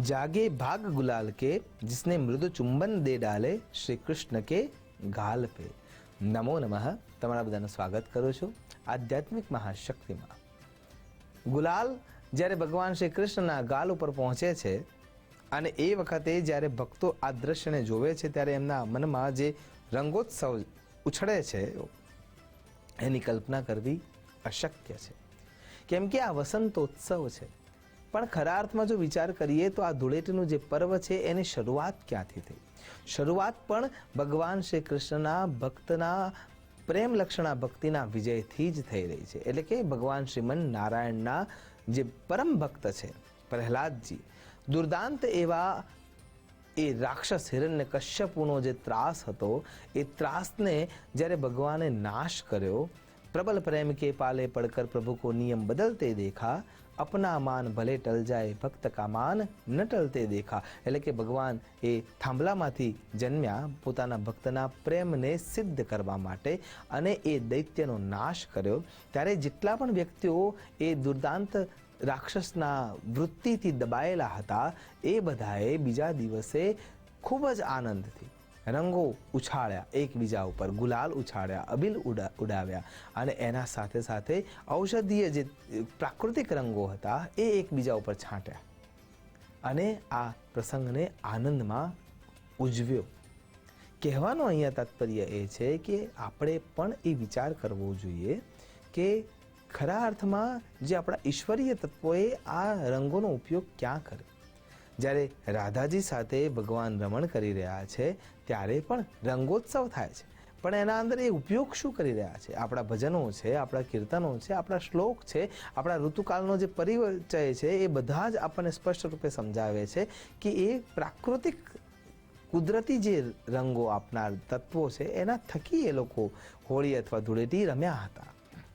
जागे भाग गुलाल के जिसने मृदु चुंबन दे डाले श्री कृष्ण के गाल पे। नमो नमः। તમારા બધાનું સ્વાગત કરું છું આધ્યાત્મિક મહાશક્તિમાં। ગુલાલ જ્યારે ભગવાન શ્રી કૃષ્ણના ગાલ ઉપર પહોંચે છે અને એ વખતે જ્યારે ભક્તો આ દ્રશ્યને જોવે છે ત્યારે એમના મનમાં જે રંગોત્સવ ઉછળે છે એની કલ્પના કરવી અશક્ય છે, કેમ કે આ વસંતોત્સવ છે। પણ ખરા અર્થમાં જો વિચાર કરીએ તો આ ધૂળેટીનું જે પર્વ છે એની શરૂઆત ક્યાંથી થઈ? શરૂઆત પણ ભગવાન શ્રી કૃષ્ણના ભક્તના પ્રેમ લક્ષણા ભક્તિના વિજયથી જ થઈ રહી છે। એટલે કે ભગવાન શ્રીમન નારાયણના જે પરમ ભક્ત છે પ્રહલાદજી, દુર્દાંત એવા એ રાક્ષસ હિરણ્ય કશ્યપુનો જે ત્રાસ હતો એ ત્રાસને જ્યારે ભગવાને નાશ કર્યો, प्रबल प्रेम के पाले पड़कर प्रभु को नियम बदलते देखा, अपना मान भले टल जाए भक्त का मान न टलते देखा। એટલે કે ભગવાન એ થાંભલામાંથી જન્મ્યા પોતાના ભક્તના પ્રેમને સિદ્ધ કરવા માટે અને એ દૈત્યનો નાશ કર્યો। ત્યારે જેટલા પણ વ્યક્તિઓ એ દુર્દાંત રાક્ષસના વૃત્તિથી દબાયેલા હતા એ બધાએ બીજા દિવસે ખૂબ જ આનંદથી રંગો ઉછાળ્યા, એકબીજા ઉપર ગુલાલ ઉછાળ્યા, અબીલ ઉડાવ્યા અને એના સાથે સાથે ઔષધીય જે પ્રાકૃતિક રંગો હતા એ એકબીજા ઉપર છાંટ્યા અને આ પ્રસંગને આનંદમાં ઉજવ્યો। કહેવાનો અહીંયા તાત્પર્ય એ છે કે આપણે પણ એ વિચાર કરવો જોઈએ કે ખરા અર્થમાં જે આપણા ઈશ્વરીય તત્વોએ આ રંગોનો ઉપયોગ ક્યાં કર્યો? જ્યારે રાધાજી સાથે ભગવાન રમણ કરી રહ્યા છે ત્યારે પણ રંગોત્સવ થાય છે, પણ એના અંદર એ ઉપયોગ શું કરી રહ્યા છે? આપણા ભજનો છે, આપણા કીર્તનો છે, આપણા શ્લોક છે, આપણા ઋતુકાળનો જે પરિચય છે એ બધા જ આપણને સ્પષ્ટ રૂપે સમજાવે છે કે એ પ્રાકૃતિક કુદરતી જે રંગો આપનાર તત્વો છે એના થકી એ લોકો હોળી અથવા ધૂળેટી રમ્યા હતા।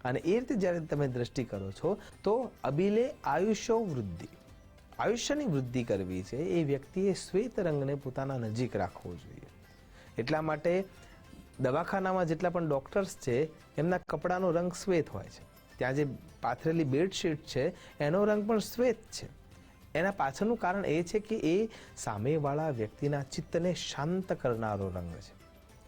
અને એ રીતે જ્યારે તમે દ્રષ્ટિ કરો છો તો અબીલે આયુષ્યો વૃદ્ધિ, આયુષ્યની વૃદ્ધિ કરવી છે એ વ્યક્તિએ શ્વેત રંગને પોતાના નજીક રાખવો જોઈએ। એટલા માટે દવાખાનામાં જેટલા પણ ડૉક્ટર્સ છે એમના કપડાનો રંગ શ્વેત હોય છે, ત્યાં જે પાથરેલી બેડશીટ છે એનો રંગ પણ શ્વેત છે। એના પાછળનું કારણ એ છે કે એ સામેવાળા વ્યક્તિના ચિત્તને શાંત કરનારો રંગ છે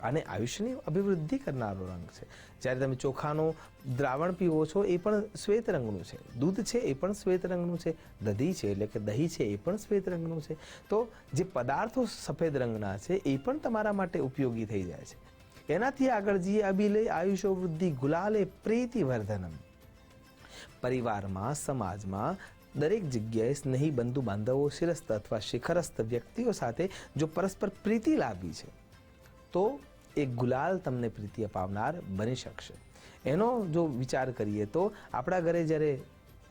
અને આયુષ્યની અભિવૃદ્ધિ કરનારો રંગ છે। જ્યારે તમે ચોખાનું દ્રાવણ પીવો છો એ પણ શ્વેત રંગનું છે, દૂધ છે એ પણ શ્વેત રંગનું છે, દધી છે એટલે કે દહીં છે એ પણ શ્વેત રંગનું છે। તો જે પદાર્થો સફેદ રંગના છે એ પણ તમારા માટે ઉપયોગી થઈ જાય છે। એનાથી આગળ જઈએ, અબીલે આયુષ્યો વૃદ્ધિ ગુલાલે પ્રીતિ વર્ધનમ। પરિવારમાં, સમાજમાં દરેક જગ્યાએ સ્નેહી બંધુ બાંધવો, શિરસ્થ અથવા શિખરસ્થ વ્યક્તિઓ સાથે જો પરસ્પર પ્રીતિ લાવવી છે તો એ ગુલાલ તમને પ્રીતિ અપાવનાર બની શકશે। એનો જો વિચાર કરીએ તો આપણા ઘરે જ્યારે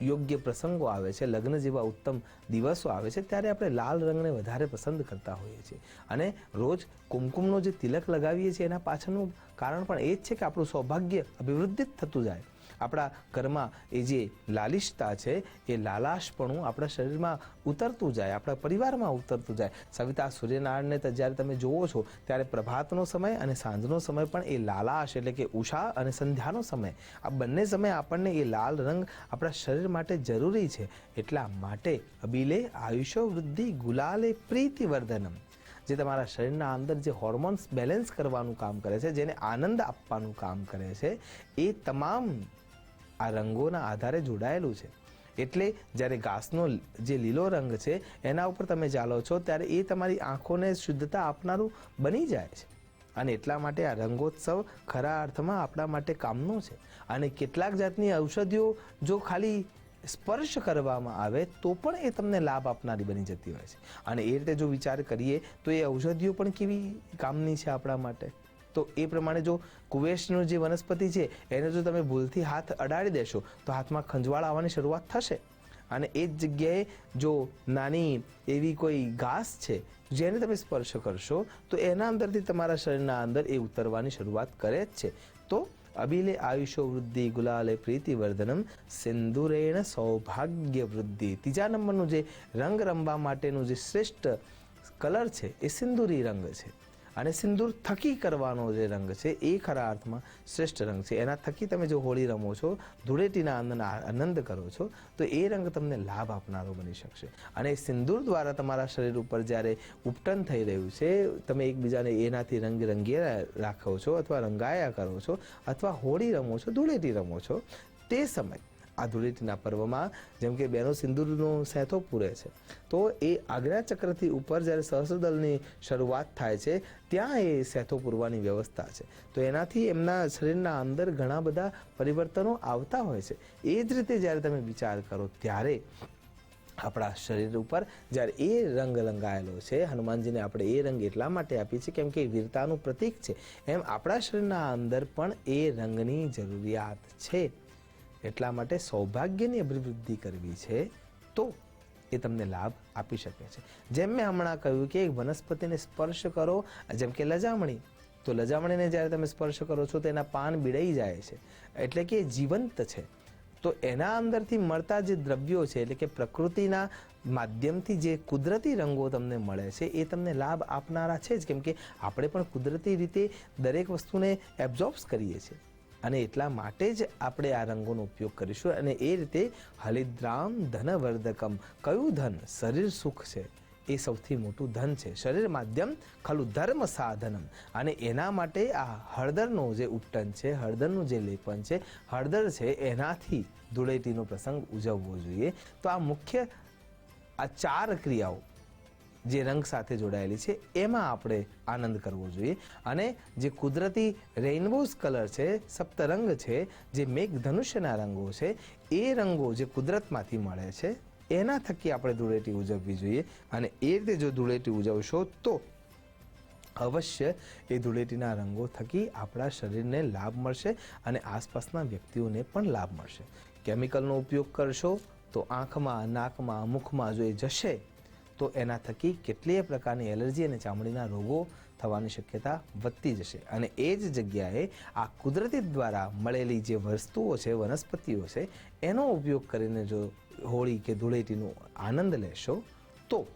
યોગ્ય પ્રસંગો આવે છે, લગ્ન જેવા ઉત્તમ દિવસો આવે છે ત્યારે આપણે લાલ રંગને વધારે પસંદ કરતા હોઈએ છીએ અને રોજ કુમકુમનો જે તિલક લગાવીએ છીએ એના પાછળનું કારણ પણ એ જ છે કે આપણું સૌભાગ્ય અભિવૃદ્ધિત થતું જાય। આપણા ઘરમાં એ જે લાલિશતા છે એ લાલાશપણું આપણા શરીરમાં ઉતરતું જાય, આપણા પરિવારમાં ઉતરતું જાય। સવિતા સૂર્યનારાયણને જ્યારે તમે જુઓ છો ત્યારે પ્રભાતનો સમય અને સાંજનો સમય પણ એ લાલાશ એટલે કે ઉષા અને સંધ્યાનો સમય, આ બંને સમય આપણને એ લાલ રંગ આપણા શરીર માટે જરૂરી છે। એટલા માટે અબીલે આયુષ્યો વૃદ્ધિ ગુલાલે પ્રીતિ વર્ધનમ, જે તમારા શરીરના અંદર જે હોર્મોન્સ બેલેન્સ કરવાનું કામ કરે છે, જેને આનંદ આપવાનું કામ કરે છે, એ તમામ આ રંગોના આધારે જોડાયેલું છે। એટલે જ્યારે ઘાસનો જે લીલો રંગ છે એના ઉપર તમે ચાલો છો ત્યારે એ તમારી આંખોને શુદ્ધતા આપનારું બની જાય છે અને એટલા માટે આ રંગોત્સવ ખરા અર્થમાં આપણા માટે કામનો છે। અને કેટલાક જાતની ઔષધિઓ જો ખાલી સ્પર્શ કરવામાં આવે તો પણ એ તમને લાભ આપનારી બની જતી હોય છે અને એ રીતે જો વિચાર કરીએ તો એ ઔષધિઓ પણ કેવી કામની છે આપણા માટે। તો એ પ્રમાણે જો કુવેશનું જે વનસ્પતિ છે એને જો તમે ભૂલથી હાથ અડાડી દેશો તો હાથમાં ખંજવાળ આવવાની શરૂઆત થશે અને એ જ જગ્યાએ જો નાની એવી કોઈ ઘાસ છે જેને તમે સ્પર્શ કરશો તો એના અંદરથી તમારા શરીરના અંદર એ ઉતરવાની શરૂઆત કરે જ છે। તો અબીલે આયુષ્યો વૃદ્ધિ ગુલાલે પ્રીતિ વર્ધનમ સિંદુરેણ સૌભાગ્ય વૃદ્ધિ। ત્રીજા નંબરનું જે રંગ રમવા માટેનું જે શ્રેષ્ઠ કલર છે એ સિંદુરી રંગ છે અને સિંદૂર થકી કરવાનો જે રંગ છે એ ખરા અર્થમાં શ્રેષ્ઠ રંગ છે. એના થકી તમે જો હોળી રમો છો, ધૂળેટીના આનંદ કરો છો, તો એ રંગ તમને લાભ આપનારો બની શકશે. અને સિંદૂર દ્વારા તમારા શરીર ઉપર જ્યારે ઉપટન થઈ રહ્યું છે, તમે એકબીજાને એનાથી રંગીયા રાખો છો અથવા રંગાયા કરો છો અથવા હોળી રમો છો, ધૂળેટી રમો છો, તે સમય આ ધૂળેટીના પર્વમાં જેમ કે બહેનો સિંદૂરનો સેથો પૂરે છે, તો એ આજ્ઞા ચક્રથી ઉપર જ્યારે સહસ્રદળની શરૂઆત થાય છે ત્યાં એ સેથો પૂરવાની વ્યવસ્થા છે. તો એનાથી એમના શરીરના અંદર ઘણા બધા પરિવર્તનો આવતા હોય છે. એ જ રીતે જ્યારે તમે વિચાર કરો ત્યારે આપણા શરીર ઉપર જ્યારે એ રંગ રંગાયેલો છે, હનુમાનજીને આપણે એ રંગ એટલા માટે આપીએ છીએ કેમ કે વીરતાનું પ્રતીક છે, એમ આપણા શરીરના અંદર પણ એ રંગની જરૂરિયાત છે. એટલા માટે સૌભાગ્યની અભિવૃદ્ધિ કરવી છે તો એ તમને લાભ આપી શકે છે. જેમ મેં હમણાં કહ્યું કે એક વનસ્પતિને સ્પર્શ કરો, જેમ કે લજામણી, તો લજામણીને જ્યારે તમે સ્પર્શ કરો છો તો એના પાન બીડાઈ જાય છે, એટલે કે જીવંત છે. તો એના અંદરથી મળતા જે દ્રવ્યો છે, એટલે કે પ્રકૃતિના માધ્યમથી જે કુદરતી રંગો તમને મળે છે એ તમને લાભ આપનારા છે જ, કેમ કે આપણે પણ કુદરતી રીતે દરેક વસ્તુને એબ્ઝોર્બ્સ કરીએ છીએ અને એટલા માટે જ આપણે આ રંગોનો ઉપયોગ કરીશું. અને એ રીતે હલિદ્રામ ધનવર્ધકમ, કયું ધન? શરીર સુખ છે, એ સૌથી મોટું ધન છે. શરીર માધ્યમ ખલુ ધર્મ સાધનમ, અને એના માટે આ હળદરનો જે ઉપટન છે, હળદરનું જે લેપન છે, હળદર છે, એનાથી ધૂળેટીનો પ્રસંગ ઉજવવો જોઈએ. તો આ મુખ્ય આ 4 ક્રિયાઓ જે રંગ સાથે જોડાયેલી છે એમાં આપણે આનંદ કરવો જોઈએ. અને જે કુદરતી રેઇનબોઝ કલર છે, સપ્તરંગ છે, જે મેઘધનુષ્યના રંગો છે, એ રંગો જે કુદરતમાંથી મળે છે એના થકી આપણે ધૂળેટી ઉજવવી જોઈએ. અને એ રીતે જો ધૂળેટી ઉજવશો તો અવશ્ય એ ધૂળેટીના રંગો થકી આપણા શરીરને લાભ મળશે અને આસપાસના વ્યક્તિઓને પણ લાભ મળશે. કેમિકલનો ઉપયોગ કરશો તો આંખમાં, નાકમાં, મુખમાં જો એ જશે તો એના થકી કેટલીય પ્રકારની એલર્જી અને ચામડીના રોગો થવાની શક્યતા વધતી જશે. અને એ જ જગ્યાએ આ કુદરતી દ્વારા મળેલી જે વસ્તુઓ છે, વનસ્પતિઓ છે, એનો ઉપયોગ કરીને જો હોળી કે ધૂળેટીનો આનંદ લેશો તો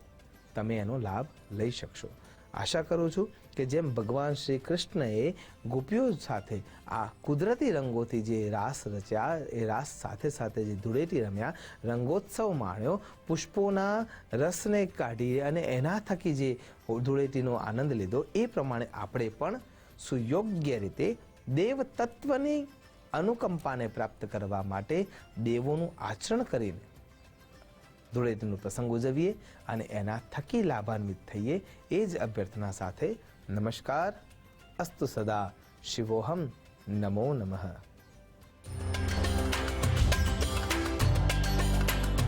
તમે એનો લાભ લઈ શકશો. આશા કરું છું કે જેમ ભગવાન શ્રી કૃષ્ણએ ગોપીઓ સાથે આ કુદરતી રંગોથી જે રાસ રચ્યા, એ રાસ સાથે સાથે જે ધૂળેટી રમ્યા, રંગોત્સવ માણ્યો, પુષ્પોના રસને કાઢી અને એના થકી જે ધૂળેટીનો આનંદ લીધો, એ પ્રમાણે આપણે પણ સુયોગ્ય રીતે દેવ તત્વની અનુકંપાને પ્રાપ્ત કરવા માટે દેવોનું આચરણ કરીને ધૂળેટીનો પ્રસંગ ઉજવીએ અને એના થકી લાભાન્વિત થઈએ, એ જ અભ્યર્થના સાથે નમસ્કાર. અસ્તુ સદા. શિવોહમ. નમો નમઃ.